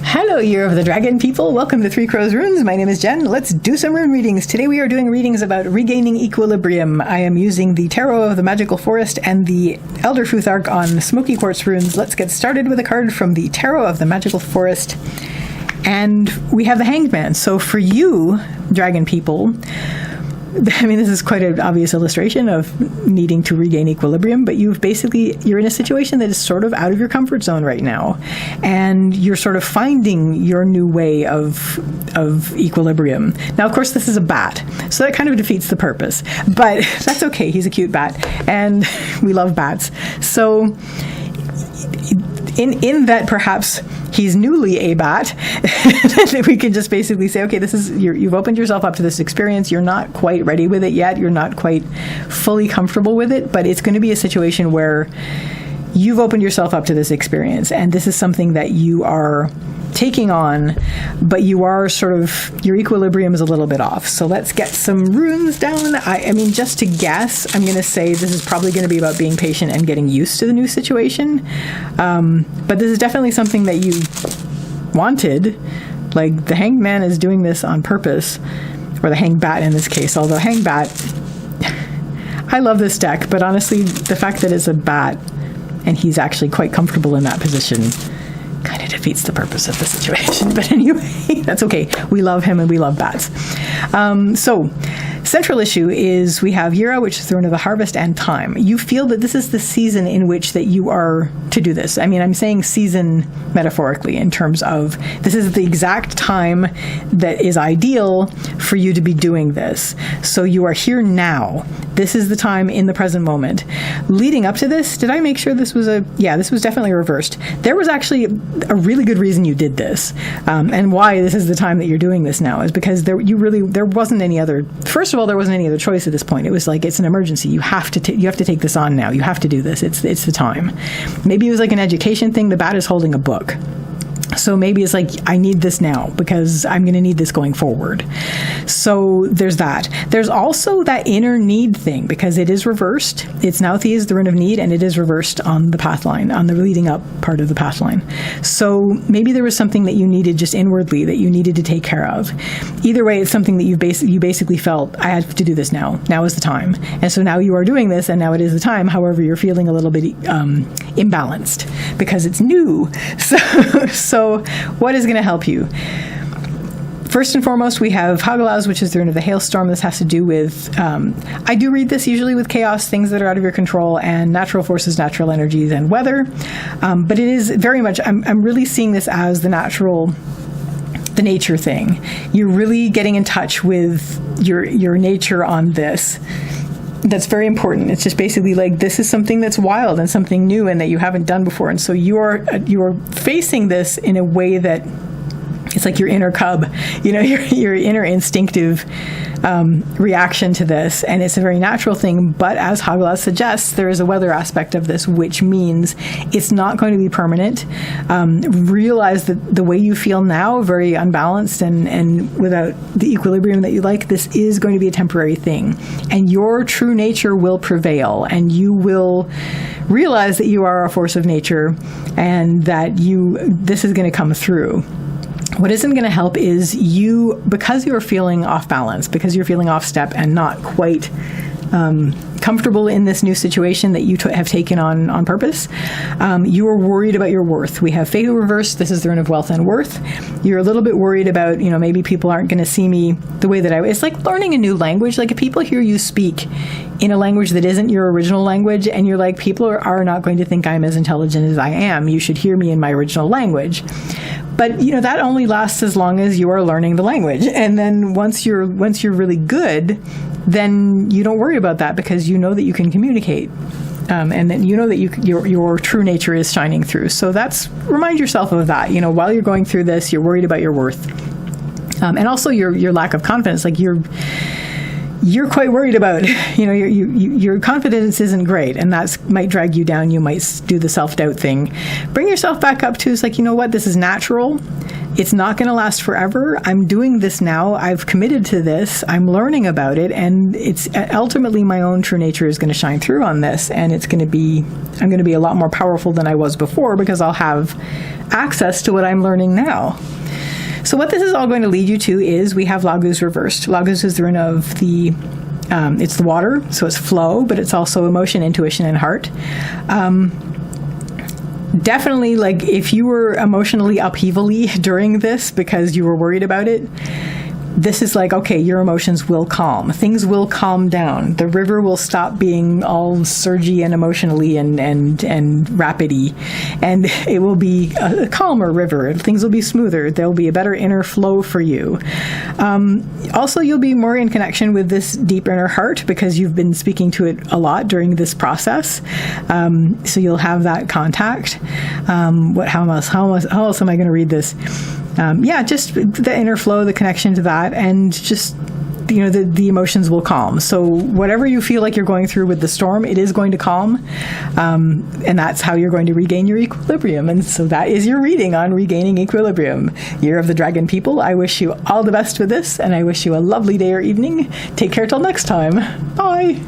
Hello, Year of the Dragon people. Welcome to Three Crows Runes. My name is Jen. Let's do some rune readings. Today we are doing readings about regaining equilibrium. I am using the Tarot of the Magical Forest and the Elder Futhark on smoky quartz runes. Let's get started with a card from the Tarot of the Magical Forest. And we have the Hanged Man. So for you, dragon people, I mean, this is quite an obvious illustration of needing to regain equilibrium, but you're in a situation that is sort of out of your comfort zone right now, and you're sort of finding your new way of equilibrium. Now, of course, this is a bat, so that kind of defeats the purpose, but that's okay. He's a cute bat, and we love bats. So in that perhaps he's newly a bat, we can just basically say, okay, you've opened yourself up to this experience. You're not quite ready with it yet. You're not quite fully comfortable with it, but it's going to be a situation where you've opened yourself up to this experience, and this is something that you are taking on, but your equilibrium is a little bit off. So let's get some runes down. I mean, just to guess, I'm going to say this is probably going to be about being patient and getting used to the new situation. But this is definitely something that you wanted. Like, the Hanged Man is doing this on purpose, or the Hanged Bat in this case, although Hanged Bat, I love this deck, but honestly, the fact that it's a bat and he's actually quite comfortable in that position kind of defeats the purpose of the situation. But anyway, that's okay. We love him and we love bats. So central issue is we have Yira, which is Throne of the Harvest, and Time. You feel that this is the season in which that you are to do this. I mean, I'm saying season metaphorically in terms of this is the exact time that is ideal for you to be doing this. So you are here now. This is the time in the present moment. Leading up to this, did I make sure this was this was definitely reversed. There was actually a really good reason you did this, and why this is the time that you're doing this now is because there wasn't any other. First of all, there wasn't any other choice at this point. It was like, it's an emergency. You have to take this on now. You have to do this. It's the time. Maybe it was like an education thing. The bat is holding a book. So maybe it's like, I need this now because I'm going to need this going forward. So there's that. There's also that inner need thing because it is reversed. It's now Thea is the rune of need, and it is reversed on the path line, on the leading up part of the path line. So maybe there was something that you needed just inwardly that you needed to take care of. Either way, it's something that you basically felt, I have to do this now. Now is the time. And so now you are doing this, and now it is the time. However, you're feeling a little bit imbalanced because it's new. So what is going to help you? First and foremost, we have Hagalaz, which is the rune of the hailstorm. This has to do with, I do read this usually with chaos, things that are out of your control, and natural forces, natural energies, and weather. But it is very much, I'm really seeing this as the nature thing. You're really getting in touch with your nature on this. That's very important. It's just basically like, this is something that's wild and something new and that you haven't done before. And so you are facing this in a way that it's like your inner cub, your inner instinctive reaction to this. And it's a very natural thing. But as Hagalaz suggests, there is a weather aspect of this, which means it's not going to be permanent. Realize that the way you feel now, very unbalanced and without the equilibrium that you like, this is going to be a temporary thing. And your true nature will prevail, and you will realize that you are a force of nature and that this is going to come through. What isn't going to help is because you're feeling off balance, because you're feeling off step and not quite comfortable in this new situation that you have taken on purpose. You are worried about your worth. We have Fehu reversed. This is the rune of wealth and worth. You're a little bit worried about, maybe people aren't going to see me the way that it's like learning a new language. Like, if people hear you speak in a language that isn't your original language, and you're like, people are not going to think I'm as intelligent as I am. You should hear me in my original language. But, that only lasts as long as you are learning the language. And then once you're really good, then you don't worry about that because you know that you can communicate. And then you know that your true nature is shining through. So remind yourself of that. While you're going through this, you're worried about your worth. And also your lack of confidence. Like, you're quite worried about, your confidence isn't great, and that might drag you down. You might do the self-doubt thing. Bring yourself back up to, it's like, you know what, this is natural. It's not going to last forever. I'm doing this now. I've committed to this. I'm learning about it, and it's ultimately my own true nature is going to shine through on this, and I'm going to be a lot more powerful than I was before because I'll have access to what I'm learning now. So what this is all going to lead you to is we have Laguz reversed. Laguz is the rune of it's the water, so it's flow, but it's also emotion, intuition, and heart. Definitely, like, if you were emotionally upheavally during this because you were worried about it, this is like, okay, your emotions will calm. Things will calm down. The river will stop being all surgy and emotionally and rapidy, and it will be a calmer river. Things will be smoother. There'll be a better inner flow for you. Also, you'll be more in connection with this deep inner heart because you've been speaking to it a lot during this process. So you'll have that contact. How else am I going to read this? Just the inner flow, the connection to that, and just, the emotions will calm. So whatever you feel like you're going through with the storm, it is going to calm. And that's how you're going to regain your equilibrium. And so that is your reading on regaining equilibrium. Year of the Dragon people, I wish you all the best with this, and I wish you a lovely day or evening. Take care till next time. Bye.